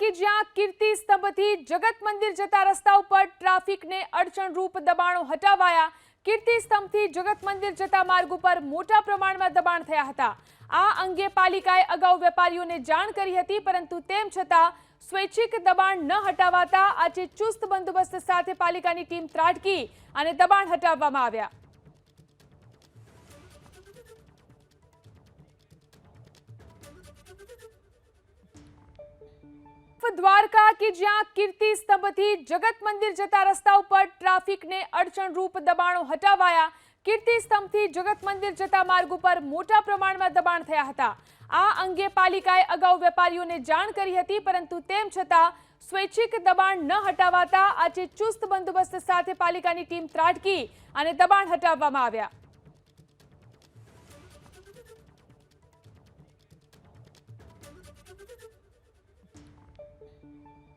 કે જ્યાં કીર્તિ સ્તંભથી જગત મંદિર જતા રસ્તા ઉપર ટ્રાફિકને અડચણરૂપ દબાણો હટાવાયા। કીર્તિ સ્તંભથી જગત મંદિર જતા માર્ગ ઉપર મોટા પ્રમાણમાં દબાણ થયા હતા। આ અંગે પાલિકાએ અગાઉ વેપારીઓને જાણ કરી હતી, પરંતુ તેમ છતાં સ્વૈચ્છિક દબાણ ન હટાવાતા આજે ચુસ્ત બંદોબસ્ત સાથે પાલિકાની ટીમ ત્રાટકી અને દબાણ હટાવવામાં આવ્યા। દ્વારકા કે જ્યાં કીર્તિ સ્તંભથી જગત મંદિર જતા રસ્તા ઉપર ટ્રાફિકને અડચણરૂપ દબાણો હટાવાયા। કીર્તિ સ્તંભથી જગત મંદિર જતા માર્ગ ઉપર મોટા પ્રમાણમાં દબાણ થયા હતા। આ અંગે પાલિકાએ અગાઉ વેપારીઓને જાણ કરી હતી, પરંતુ તેમ છતાં સ્વૈચ્છિક દબાણ ન હટાવાતા આજે ચુસ્ત બંદોબસ્ત સાથે પાલિકાની ટીમ ત્રાટકી અને દબાણ હટાવવામાં આવ્યા।